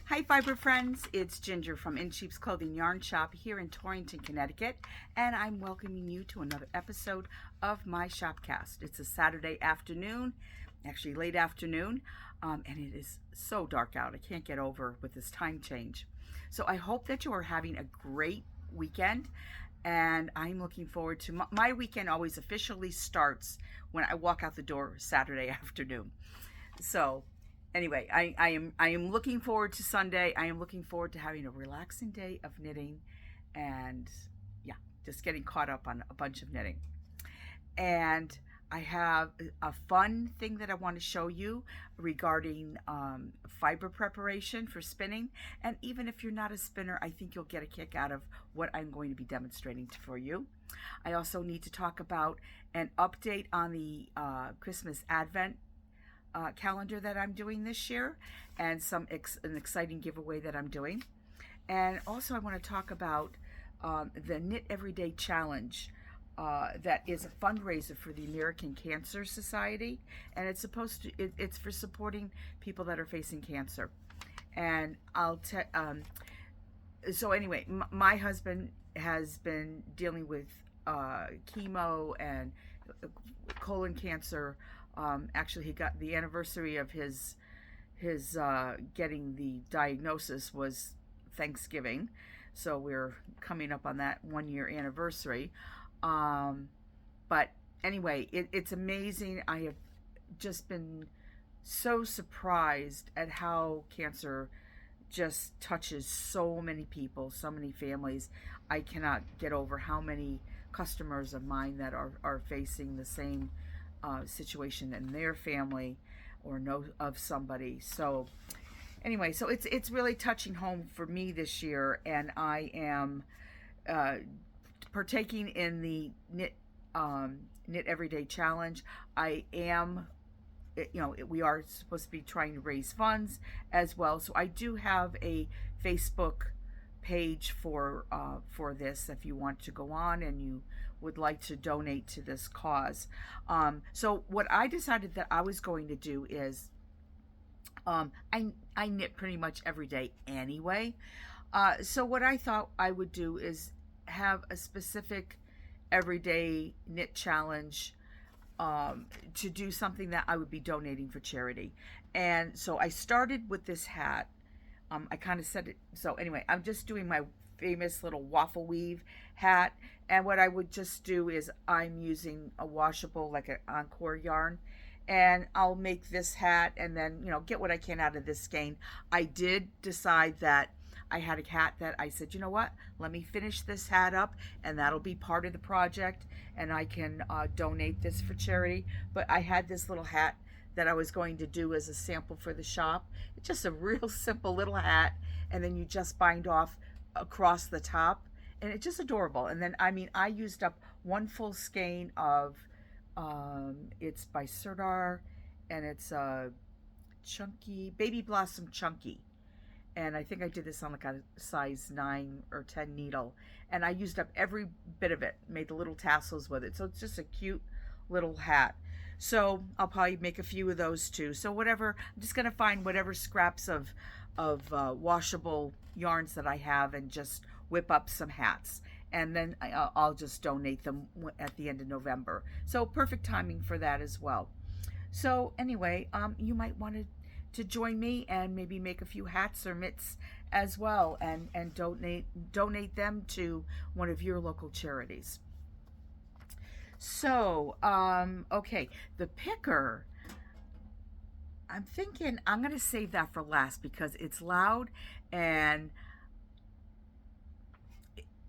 Hi Fiber friends, it's Ginger from In Sheep's Clothing Yarn Shop here in Torrington, Connecticut, and I'm welcoming you to another episode of my Shopcast. It's a Saturday afternoon, actually late afternoon, and it is so dark out. I can't get over with this time change. So I hope that you are having a great weekend, and I'm looking forward to my weekend. Always officially starts when I walk out the door Saturday afternoon. So anyway, I am looking forward to Sunday. I am looking forward to having a relaxing day of knitting and yeah, just getting caught up on a bunch of knitting. And I have a fun thing that I want to show you regarding fiber preparation for spinning. And even if you're not a spinner, I think you'll get a kick out of what I'm going to be demonstrating for you. I also need to talk about an update on the Christmas Advent calendar that I'm doing this year, and an exciting giveaway that I'm doing. And also I want to talk about the Knit Everyday Challenge that is a fundraiser for the American Cancer Society, and it's for supporting people that are facing cancer. And so anyway, my husband has been dealing with chemo and colon cancer. Actually, he got the anniversary of his getting the diagnosis was Thanksgiving, so we're coming up on that 1 year anniversary. But anyway, it's amazing. I have just been so surprised at how cancer just touches so many people, so many families. I cannot get over how many customers of mine that are facing the same situation in their family or know of somebody. So anyway, so it's really touching home for me this year, and I am partaking in the Knit Everyday Challenge. I am, we are supposed to be trying to raise funds as well. So I do have a Facebook page for this if you want to go on and you would like to donate to this cause. So what I decided that I was going to do is I knit pretty much every day anyway. So what I thought I would do is have a specific everyday knit challenge to do something that I would be donating for charity. And so I started with this hat. I kind of said it. So anyway, I'm just doing my famous little waffle weave hat. And what I would just do is I'm using a washable, like an Encore yarn. And I'll make this hat and then, get what I can out of this skein. I did decide that I had a hat that I said, you know what, let me finish this hat up and that'll be part of the project and I can donate this for charity. But I had this little hat that I was going to do as a sample for the shop. It's just a real simple little hat, and then you just bind off across the top, and it's just adorable. And then, I used up one full skein of, it's by Sirdar, and it's a chunky, Baby Blossom Chunky. And I think I did this on like a size 9 or 10 needle. And I used up every bit of it, made the little tassels with it. So it's just a cute little hat. So I'll probably make a few of those too. So whatever, I'm just gonna find whatever scraps of washable yarns that I have and just whip up some hats. And then I'll just donate them at the end of November. So perfect timing for that as well. So anyway, you might want to join me and maybe make a few hats or mitts as well, and donate them to one of your local charities. So, okay, the picker, I'm thinking I'm going to save that for last because it's loud, and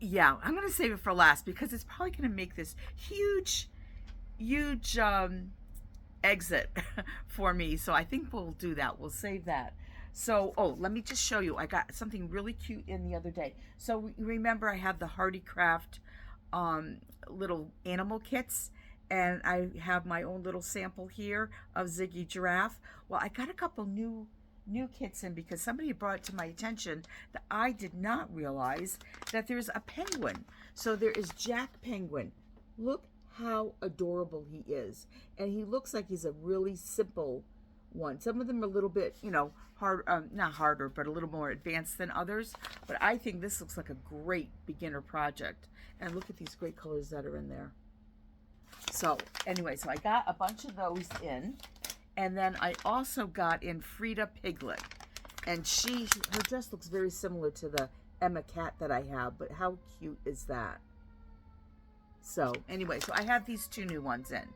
yeah, I'm going to save it for last because it's probably going to make this huge exit for me. So I think we'll do that. We'll save that. So, let me just show you. I got something really cute in the other day. So remember I have the Hardy Craft little animal kits, and I have my own little sample here of Ziggy Giraffe. Well, I got a couple new kits in because somebody brought it to my attention that I did not realize that there's a penguin. So there is Jack Penguin. Look how adorable he is, and he looks like he's a really simple one. Some of them are a little bit, hard, not harder, but a little more advanced than others. But I think this looks like a great beginner project. And look at these great colors that are in there. So anyway, so I got a bunch of those in. And then I also got in Frida Piglet. And her dress looks very similar to the Emma cat that I have. But how cute is that? So anyway, so I have these two new ones in.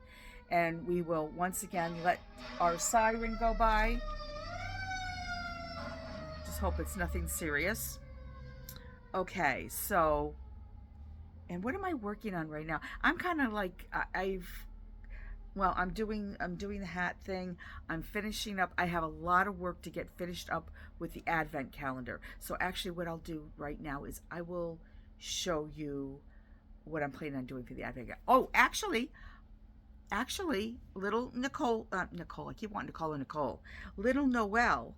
And we will once again let our siren go by. Just hope it's nothing serious. Okay, so, and what am I working on right now? I'm kind of like, I'm doing the hat thing. I'm finishing up. I have a lot of work to get finished up with the advent calendar. So actually what I'll do right now is I will show you what I'm planning on doing for the advent calendar. Oh, actually, little Nicole, I keep wanting to call her Nicole. Little Noelle,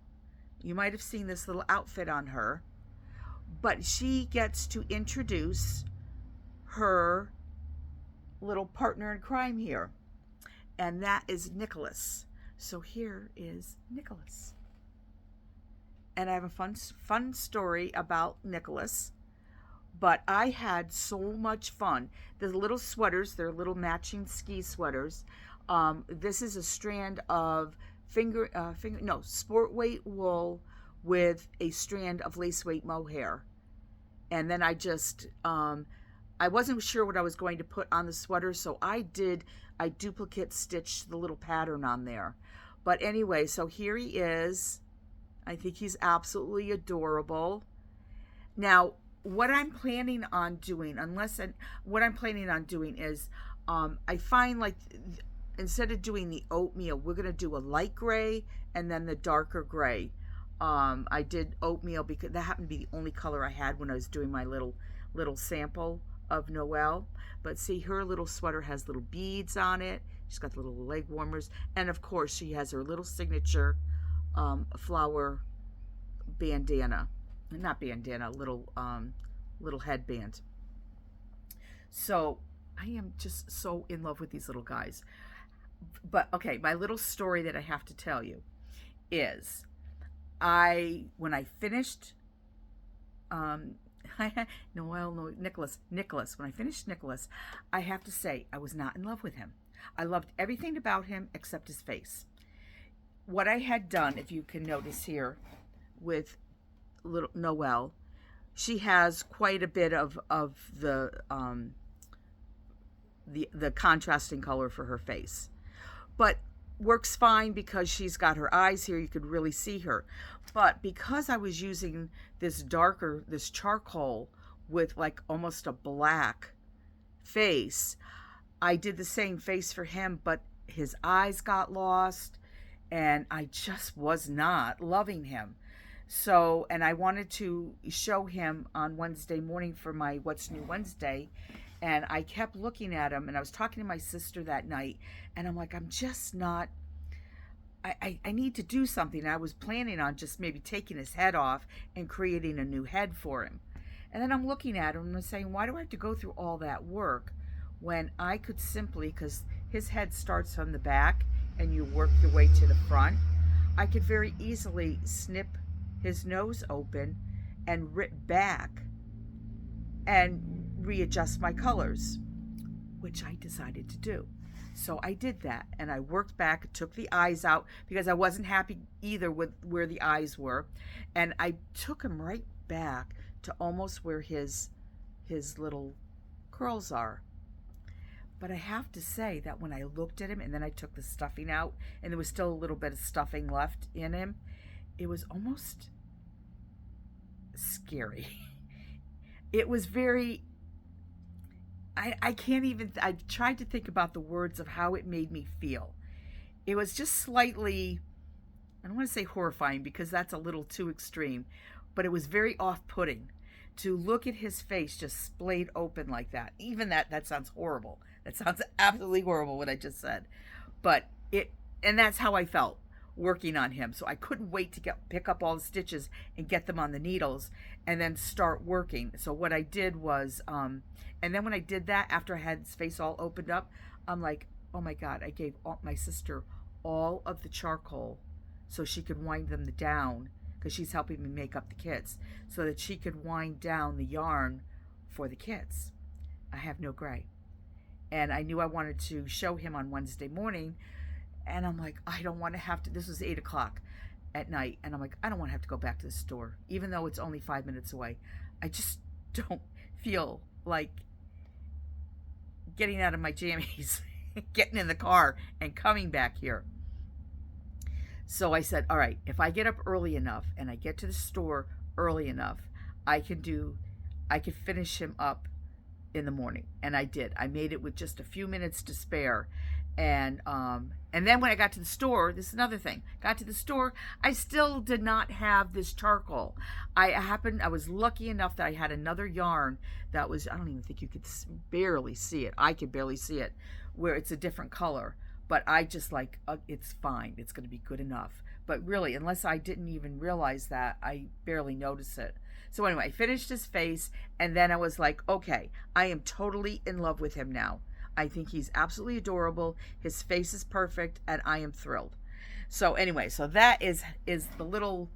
you might have seen this little outfit on her, but she gets to introduce her little partner in crime here, and that is Nicholas. So here is Nicholas. And I have a fun story about Nicholas. But I had so much fun. The little sweaters, they're little matching ski sweaters. This is a strand of sport weight wool with a strand of lace weight mohair. And then I just, I wasn't sure what I was going to put on the sweater, so I duplicate stitched the little pattern on there. But anyway, so here he is. I think he's absolutely adorable. Now, what I'm planning on doing is, I find like instead of doing the oatmeal, we're going to do a light gray and then the darker gray. I did oatmeal because that happened to be the only color I had when I was doing my little sample of Noelle. But see, her little sweater has little beads on it. She's got the little leg warmers. And of course, she has her little signature flower bandana. Not bandana, little headband. So I am just so in love with these little guys. But okay, my little story that I have to tell you is when I finished Nicholas, when I finished Nicholas, I have to say I was not in love with him. I loved everything about him except his face. What I had done, if you can notice here with little Noelle, she has quite a bit of the contrasting color for her face, but works fine because she's got her eyes here. You could really see her. But because I was using this charcoal with like almost a black face, I did the same face for him, but his eyes got lost and I just was not loving him. So, and I wanted to show him on Wednesday morning for my What's New Wednesday, and I kept looking at him, and I was talking to my sister that night, and I'm like, I'm just not, I need to do something. I was planning on just maybe taking his head off and creating a new head for him. And then I'm looking at him and I'm saying, why do I have to go through all that work when I could simply, because his head starts from the back and you work your way to the front, I could very easily snip his nose open and rip back and readjust my colors, which I decided to do. So I did that, and I worked back, took the eyes out because I wasn't happy either with where the eyes were, and I took him right back to almost where his little curls are. But I have to say that when I looked at him and then I took the stuffing out and there was still a little bit of stuffing left in him, it was almost scary. It was very, I can't even, I tried to think about the words of how it made me feel. It was just slightly, I don't want to say horrifying because that's a little too extreme, but it was very off-putting to look at his face just splayed open like that. Even that sounds horrible. That sounds absolutely horrible what I just said. But and that's how I felt working on him. So I couldn't wait to pick up all the stitches and get them on the needles and then start working. So what I did was, and then when I did that, after I had his face all opened up, I'm like, oh my God, I gave my sister all of the charcoal so she could wind them down, because she's helping me make up the kits, so that she could wind down the yarn for the kits. I have no gray. And I knew I wanted to show him on Wednesday morning. And I'm like, I don't want to have to, this was 8 o'clock at night. And I'm like, I don't want to have to go back to the store, even though it's only 5 minutes away. I just don't feel like getting out of my jammies, getting in the car and coming back here. So I said, all right, if I get up early enough and I get to the store early enough, I could finish him up in the morning. And I did. I made it with just a few minutes to spare. And then when I got to the store, this is another thing. Got to the store, I still did not have this charcoal. I was lucky enough that I had another yarn that was, I don't even think you could barely see it. I could barely see it, where it's a different color. But I just like, it's fine. It's going to be good enough. But really, unless I didn't even realize that, I barely noticed it. So anyway, I finished his face, and then I was like, okay, I am totally in love with him now. I think he's absolutely adorable. His face is perfect, and I am thrilled. So anyway, so that is the little,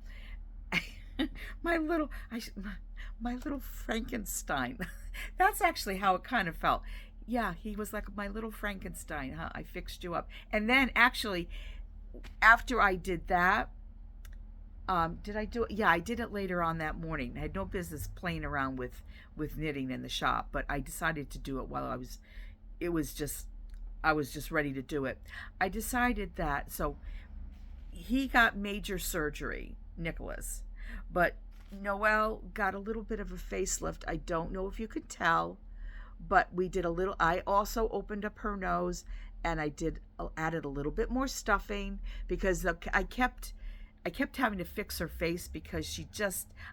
my little Frankenstein. That's actually how it kind of felt. Yeah, he was like my little Frankenstein, huh? I fixed you up. And then actually, after I did that, did I do it? Yeah, I did it later on that morning. I had no business playing around with knitting in the shop, but I decided to do it while I was just ready to do it. I decided that, so he got major surgery, Nicholas, but Noelle got a little bit of a facelift. I don't know if you could tell, but we did a little, I also opened up her nose, and I added a little bit more stuffing, because I kept having to fix her face, because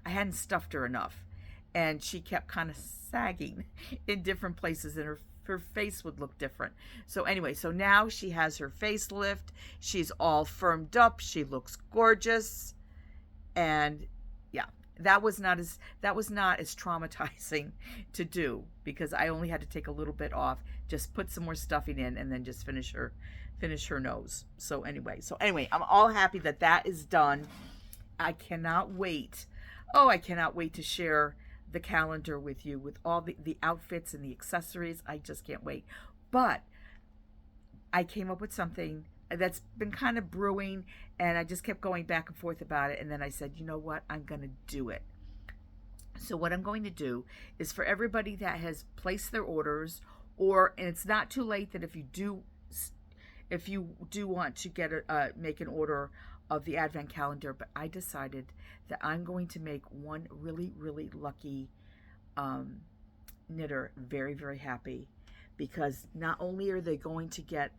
I hadn't stuffed her enough, and she kept kind of sagging in different places, and her face would look different. So anyway, so now she has her facelift. She's all firmed up. She looks gorgeous. And yeah, that was not as traumatizing to do, because I only had to take a little bit off, just put some more stuffing in, and then just finish her nose. So anyway, I'm all happy that is done. I cannot wait. Oh, I cannot wait to share the calendar with you, with all the outfits and the accessories. I just can't wait. But I came up with something that's been kind of brewing, and I just kept going back and forth about it. And then I said, you know what? I'm going to do it. So what I'm going to do is, for everybody that has placed their orders, and it's not too late, that if you do want to make an order of the Advent calendar, but I decided that I'm going to make one really, really lucky knitter very, very happy, because not only are they going to get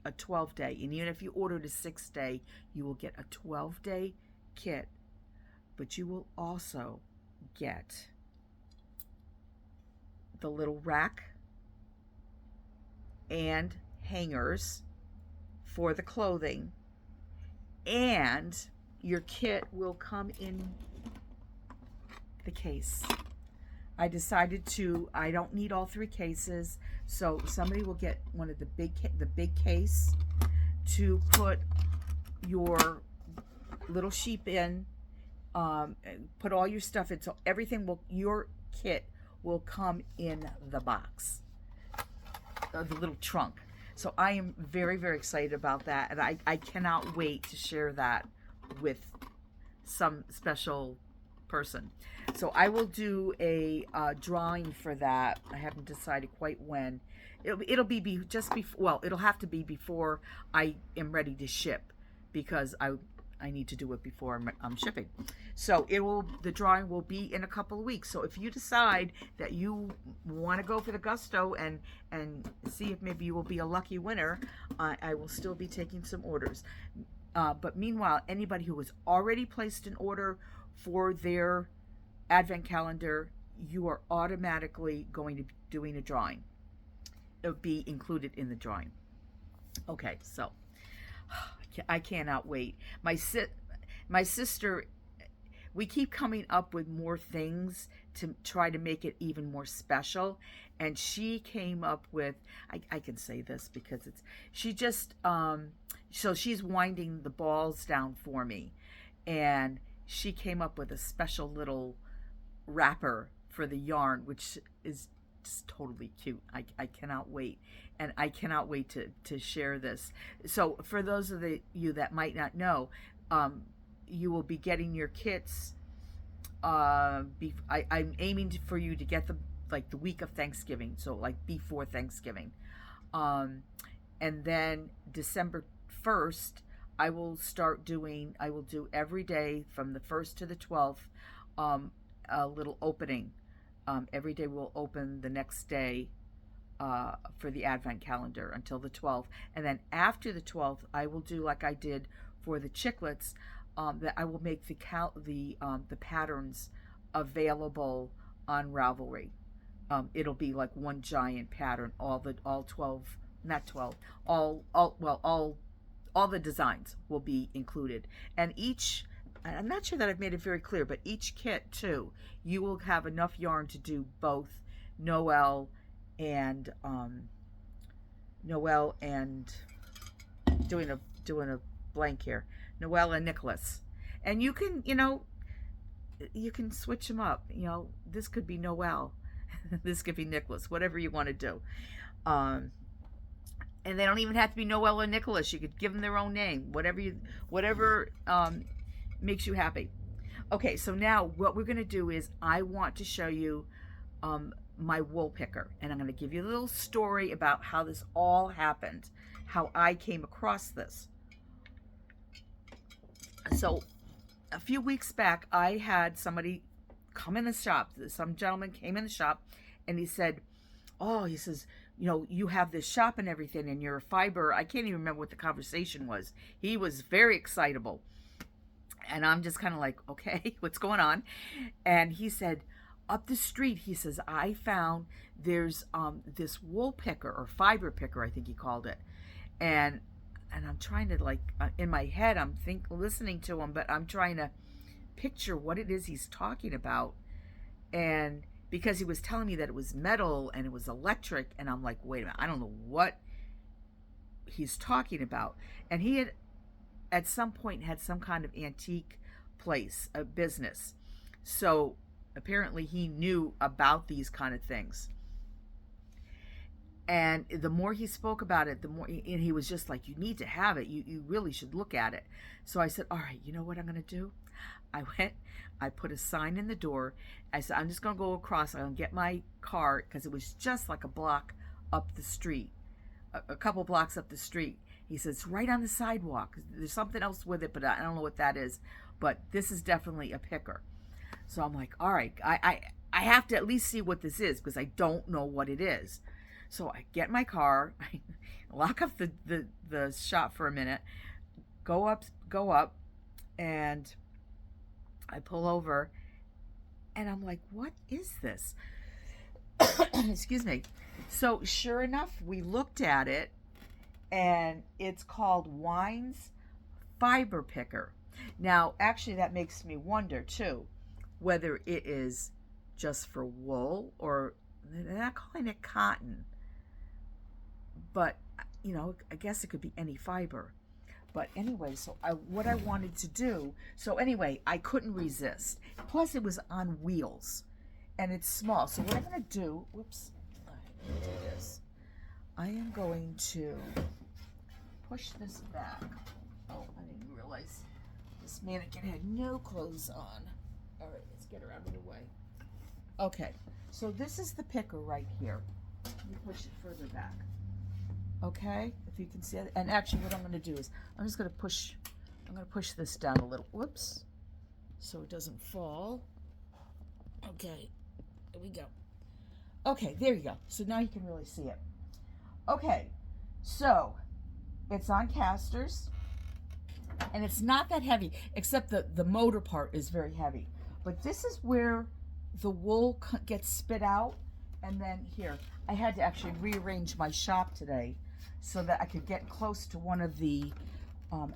a 12-day, and even if you ordered a 6-day, you will get a 12-day kit, but you will also get the little rack and hangers for the clothing, and your kit will come in the case. I decided I don't need all 3 cases, so somebody will get one of the big case to put your little sheep in, put all your stuff in, so your kit will come in the box, the little trunk. So I am very, very excited about that, and I cannot wait to share that with some special person. So I will do a drawing for that. I haven't decided quite when. It'll be just before. Well, it'll have to be before I am ready to ship, because I need to do it before I'm shipping. So the drawing will be in a couple of weeks. So if you decide that you want to go for the gusto and see if maybe you will be a lucky winner, I will still be taking some orders. But meanwhile, anybody who has already placed an order for their Advent calendar, you are automatically going to be doing a drawing. It'll be included in the drawing. Okay, so I cannot wait. My sister, we keep coming up with more things to try to make it even more special. And she came up with, I can say this because she just, so she's winding the balls down for me. And she came up with a special little wrapper for the yarn, which is just totally cute. I cannot wait. And I cannot wait to share this. So for those of you that might not know, you will be getting your kits. I'm aiming for you to get them like the week of Thanksgiving, so like before Thanksgiving. And then December 1st, I will do every day from the 1st to the 12th, a little opening. Every day we'll open the next day for the Advent calendar until the 12th. And then after the 12th, I will do like I did for the chiclets, that I will make the patterns available on Ravelry. It'll be like one giant pattern, all 12, not 12, all the designs will be included. And I'm not sure that I've made it very clear, but each kit too, you will have enough yarn to do both Noel and doing a blank here, Noel and Nicholas. And you can, you can switch them up. This could be Noel, this could be Nicholas, whatever you want to do. And they don't even have to be Noel or Nicholas. You could give them their own name, whatever makes you happy. Okay, so now what we're going to do is I want to show you my wool picker, and I'm going to give you a little story about how this all happened, how I came across this. So a few weeks back, I had somebody come in the shop. Some gentleman came in the shop, and he said, he says, you have this shop and everything, and you're a fiber. I can't even remember what the conversation was. He was very excitable. And I'm just kind of like, okay, what's going on? And he said, up the street, he says, I found there's this wool picker or fiber picker, I think he called it. And I'm trying to, like, in my head, I'm listening to him, but I'm trying to picture what it is he's talking about. And because he was telling me that it was metal and it was electric, and I'm like, wait a minute, I don't know what he's talking about. And he had at some point had some kind of antique place, a business. So apparently he knew about these kind of things. And the more he spoke about it, the more, and he was just like, you need to have it. You really should look at it. So I said, all right, you know what I'm going to do? I put a sign in the door. I said, I'm just going to go across. I'm going to get my car, because it was just like a block up the street, a couple blocks up the street. He says, right on the sidewalk. There's something else with it, but I don't know what that is. But this is definitely a picker. So I'm like, all right, I have to at least see what this is, because I don't know what it is. So I get my car, I lock up the shop for a minute, go up, and I pull over, and I'm like, what is this? Excuse me. So sure enough, we looked at it, and it's called Wine's Fiber Picker. Now, actually, that makes me wonder, too, whether it is just for wool, or they're not calling it cotton. But, I guess it could be any fiber. But anyway, so what I wanted to do, I couldn't resist. Plus, it was on wheels, and it's small. So what I'm going to do, whoops, let me do this. I am going to push this back. Oh, I didn't realize this mannequin had no clothes on. All right, let's get her out of the way. Okay, so this is the picker right here. Let me push it further back. Okay, if you can see it. And actually what I'm going to do is I'm going to push this down a little. Whoops. So it doesn't fall. Okay, there we go. Okay, there you go. So now you can really see it. Okay, so it's on casters, and it's not that heavy, except the motor part is very heavy. But this is where the wool gets spit out. And then here, I had to actually rearrange my shop today so that I could get close to one of the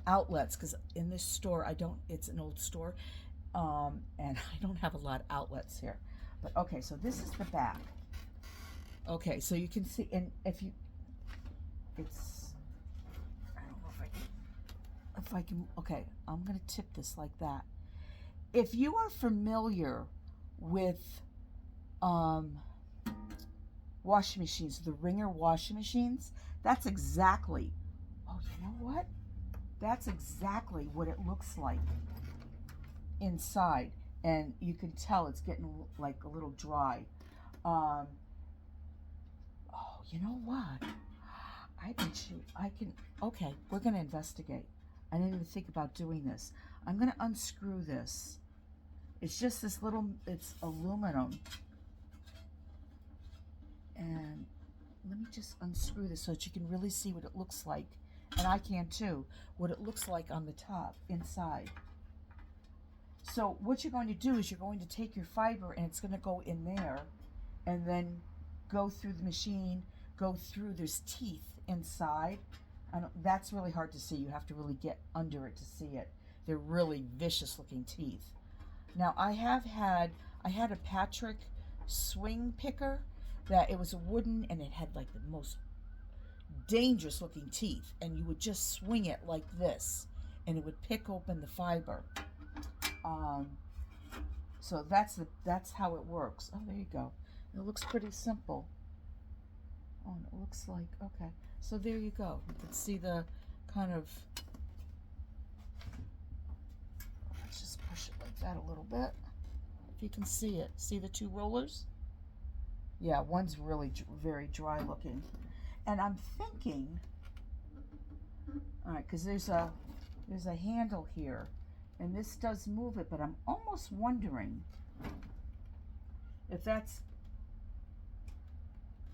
outlets, because in this store, it's an old store, And I don't have a lot of outlets here. But okay, so this is the back. Okay, so you can see, and if you, it's, I don't know if I can, okay, I'm going to tip this like that. If you are familiar with washing machines, the Wringer washing machines, that's exactly, oh, you know what? That's exactly what it looks like inside. And you can tell it's getting like a little dry. Oh, you know what? I bet you I can, okay, we're going to investigate. I didn't even think about doing this. I'm going to unscrew this. It's just this little, it's aluminum. And let me just unscrew this so that you can really see what it looks like. And I can too, what it looks like on the top, inside. So what you're going to do is you're going to take your fiber and it's going to go in there and then go through the machine, go through, there's teeth inside. That's really hard to see. You have to really get under it to see it. They're really vicious looking teeth. Now I had a Patrick swing picker that it was a wooden and it had like the most dangerous looking teeth, and you would just swing it like this and it would pick open the fiber. So that's how it works. Oh, there you go. It looks pretty simple. Oh, and it looks like, okay. So there you go. You can see the kind of, let's just push it like that a little bit. If you can see it. See the two rollers? Yeah, one's really very dry looking. And I'm thinking, all right, because there's a handle here, and this does move it, but I'm almost wondering if that's,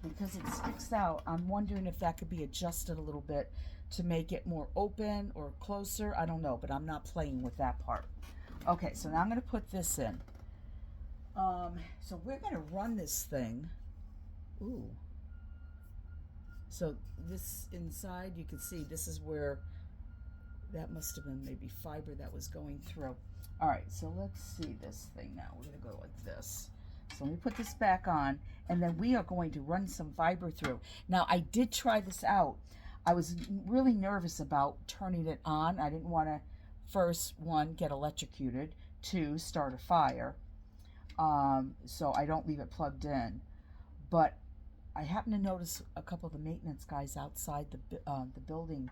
because it sticks out, I'm wondering if that could be adjusted a little bit to make it more open or closer. I don't know, but I'm not playing with that part. Okay, so now I'm going to put this in. So we're going to run this thing. Ooh. So this inside, you can see this is where that must have been maybe fiber that was going through. All right, so let's see this thing now. We're going to go like this. So let me put this back on, and then we are going to run some fiber through. Now, I did try this out. I was really nervous about turning it on. I didn't want to, first, one, get electrocuted, two, start a fire. So I don't leave it plugged in. But I happened to notice a couple of the maintenance guys outside the building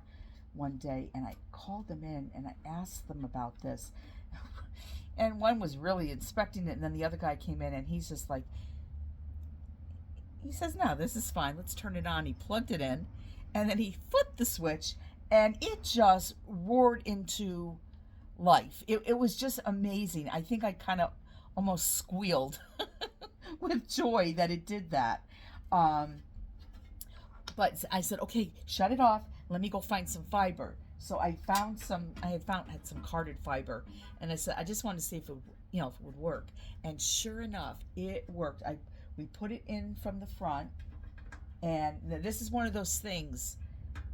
one day, and I called them in and I asked them about this. And one was really inspecting it, and then the other guy came in and he's just like, he says, no, this is fine, let's turn it on. He plugged it in, and then he flipped the switch, and it just roared into life. It was just amazing. I think I kind of almost squealed with joy that it did that. But I said, okay, shut it off. Let me go find some fiber. So I found some, had some carded fiber, and I said, I just wanted to see if it, if it would work. And sure enough, it worked. We put it in from the front, and this is one of those things,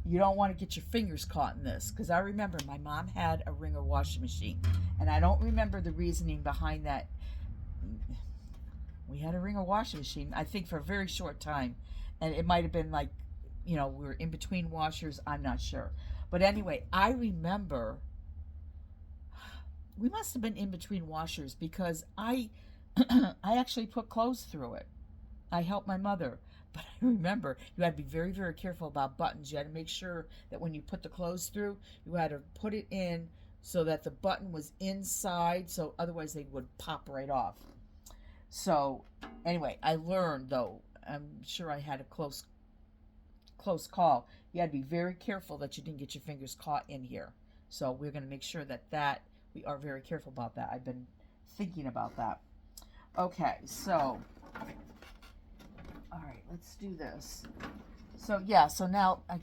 you don't want to get your fingers caught in this, because I remember my mom had a Wringer washing machine, and I don't remember the reasoning behind that. We had a Wringer washing machine, I think, for a very short time, and it might have been like, we were in between washers, I'm not sure. But anyway, I remember we must have been in between washers, because I actually put clothes through it. I helped my mother. But I remember you had to be very, very careful about buttons. You had to make sure that when you put the clothes through, you had to put it in so that the button was inside, so otherwise they would pop right off. So anyway, I learned, though, I'm sure I had a close call. You had to be very careful that you didn't get your fingers caught in here. So we're going to make sure that we are very careful about that. I've been thinking about that. Okay, so all right, let's do this. So yeah, so now I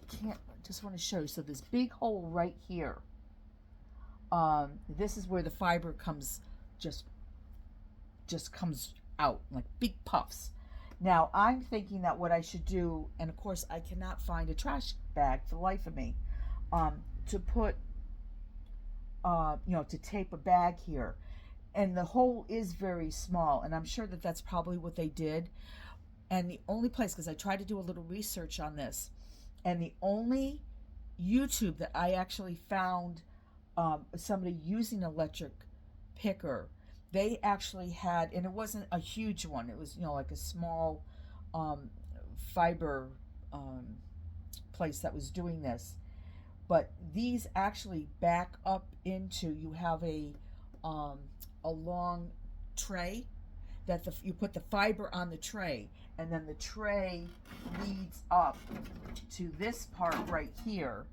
just want to show you. So this big hole right here, this is where the fiber comes, just comes out like big puffs. Now I'm thinking that what I should do, and of course I cannot find a trash bag for the life of me, to put, to tape a bag here. and the hole is very small, and I'm sure that that's probably what they did. And the only place, because I tried to do a little research on this, and the only YouTube that I actually found somebody using electric picker, they actually had, and it wasn't a huge one, it was, like a small um, fiber place that was doing this. But these actually back up into, you have um, a long tray that you put the fiber on the tray, and then the tray leads up to this part right here,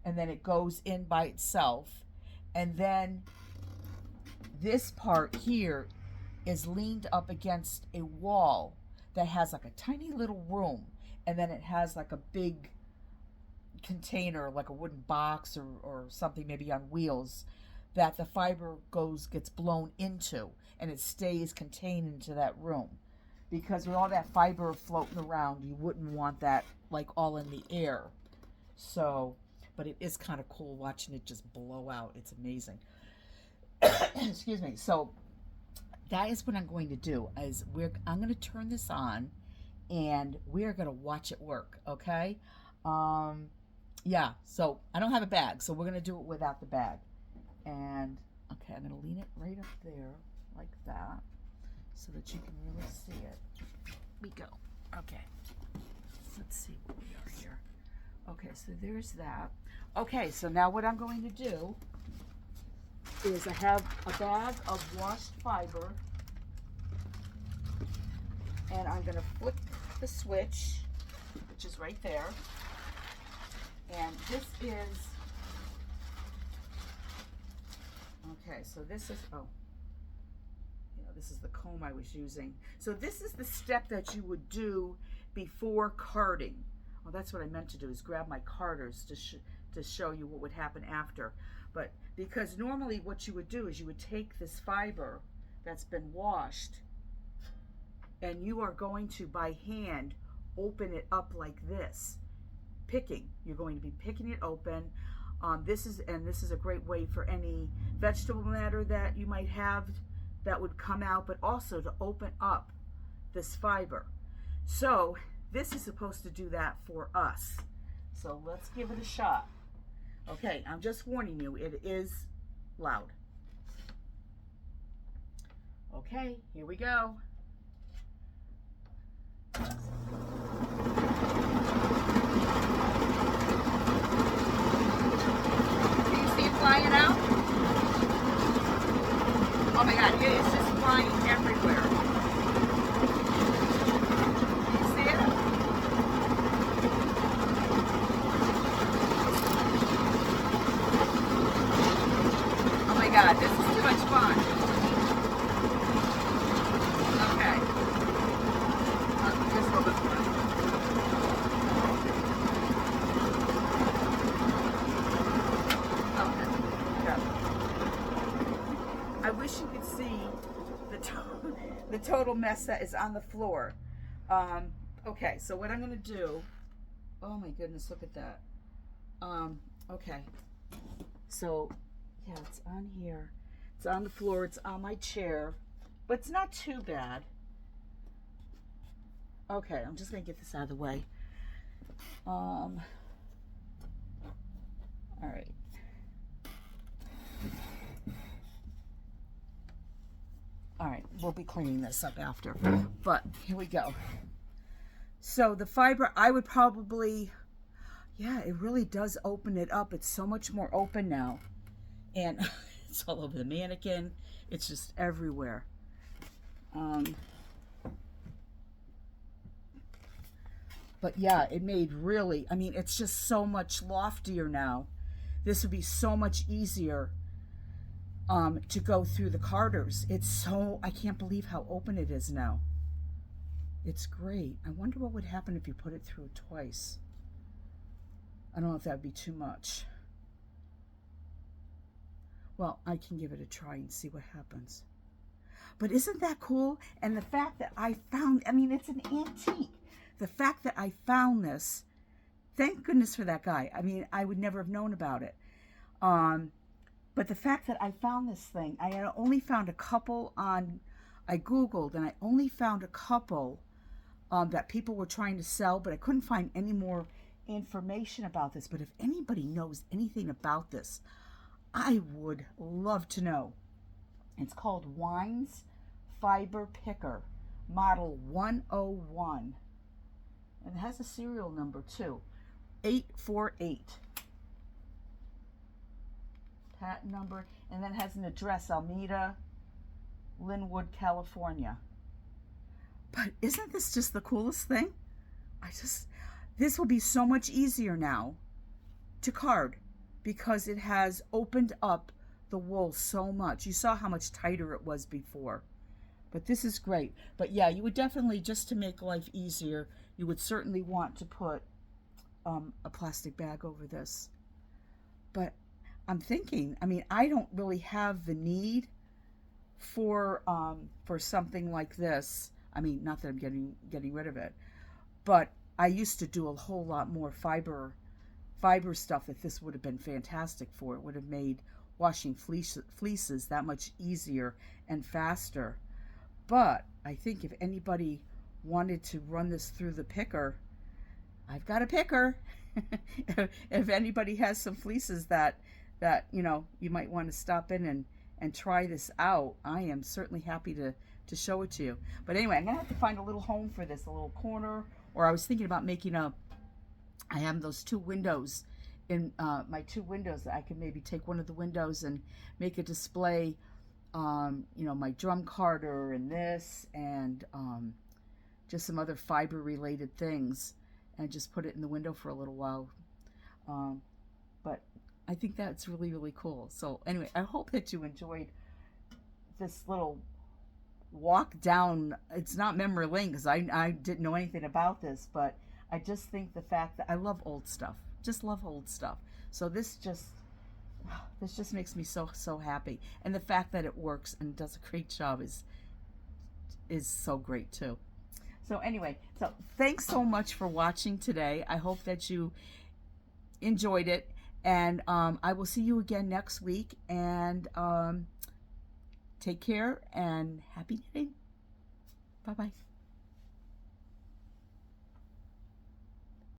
and then it goes in by itself, and then this part here is leaned up against a wall that has like a tiny little room, and then it has like a big container, like a wooden box or something, maybe on wheels, that the fiber gets blown into, and it stays contained into that room. Because with all that fiber floating around, you wouldn't want that like all in the air. So, but it is kind of cool watching it just blow out. It's amazing. Excuse me. So that is what I'm going to do. I'm going to turn this on, and we're going to watch it work. Okay. Yeah. So I don't have a bag, so we're going to do it without the bag. And okay, I'm going to lean it right up there like that, so that you can really see it. We go. Okay. Let's see what we are here. Okay, so there's that. Okay, so now what I'm going to do is I have a bag of washed fiber, and I'm going to flip the switch, which is right there. And this is, okay, so this is, this is the comb I was using. So this is the step that you would do before carding. Well, that's what I meant to do, is grab my carders to show you what would happen after. But because normally what you would do is you would take this fiber that's been washed, and you are going to, by hand, open it up like this. Picking. You're going to be picking it open. This is a great way for any vegetable matter that you might have that would come out, but also to open up this fiber. So this is supposed to do that for us. So let's give it a shot. Okay, I'm just warning you, it is loud. Okay, here we go. Can you see it flying out? Oh my God, it is just flying everywhere. Can you see it? Oh my God, this is too much fun. Okay. Just a little bit more. Okay. Yeah. I wish you could see the total mess that is on the floor. Okay, so what I'm going to do, oh my goodness, look at that. Okay, so yeah, it's on here. It's on the floor. It's on my chair, but it's not too bad. Okay, I'm just going to get this out of the way. All right. All right, we'll be cleaning this up after, but here we go. So the fiber, I would probably, yeah, it really does open it up. It's so much more open now, and it's all over the mannequin. It's just everywhere. But yeah, it made really, I mean, it's just so much loftier now. This would be so much easier to go through the carders. It's so, I can't believe how open it is now. It's great. I wonder what would happen if you put it through twice. I don't know if that would be too much. Well, I can give it a try and see what happens. But isn't that cool? And the fact that I found, I mean, it's an antique. The fact that I found this, thank goodness for that guy. I mean, I would never have known about it. But the fact that I found this thing, I had only found a couple on, I Googled and I only found a couple that people were trying to sell, but I couldn't find any more information about this. But if anybody knows anything about this, I would love to know. It's called Wines Fiber Picker, model 101. And it has a serial number too, 848. Patent number, and then has an address, Alameda, Linwood, California. But isn't this just the coolest thing? This will be so much easier now to card because it has opened up the wool so much. You saw how much tighter it was before. But this is great. But yeah, you would definitely, just to make life easier, you would certainly want to put a plastic bag over this. But I'm thinking, I mean, I don't really have the need for something like this. I mean, not that I'm getting rid of it, but I used to do a whole lot more fiber stuff that this would have been fantastic for. It would have made washing fleeces that much easier and faster. But I think if anybody wanted to run this through the picker, I've got a picker. If anybody has some fleeces that you might want to stop in and try this out, I am certainly happy to show it to you. But anyway, I'm gonna have to find a little home for this, a little corner. Or I was thinking about making I have those two windows in my two windows, that I could maybe take one of the windows and make a display, my drum carder and this, and just some other fiber related things, and just put it in the window for a little while. But I think that's really, really cool. So anyway, I hope that you enjoyed this little walk down. It's not memory lane because I didn't know anything about this, but I just think the fact that I love old stuff, just love old stuff. So this just makes me so happy. And the fact that it works and does a great job is so great too. So anyway, so thanks so much for watching today. I hope that you enjoyed it. And I will see you again next week. And take care and happy knitting. Bye-bye.